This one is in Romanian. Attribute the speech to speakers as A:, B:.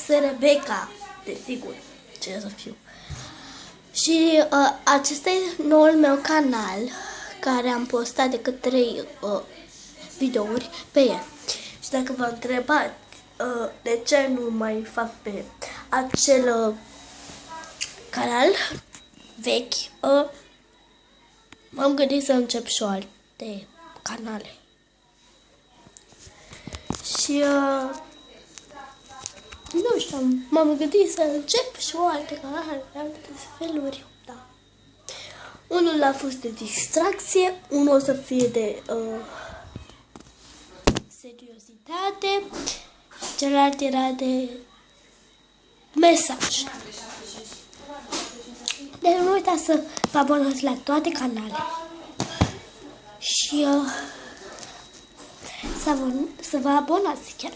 A: sunt Rebecca, desigur, ce să fiu. Și acesta e noul meu canal, care am postat decât 3 videouri pe el. Și dacă vă întrebați de ce nu mai fac pe acel canal vechi, m-am gândit să încep și alte canale. Și nu știu, m-am gândit să încep și alte canale de alte feluri. Da. Unul a fost de distracție, unul o să fie de seriozitate, celălalt era de mesaj. Deci nu uitați să vă abonați la toate canalele și să vă abonați chiar.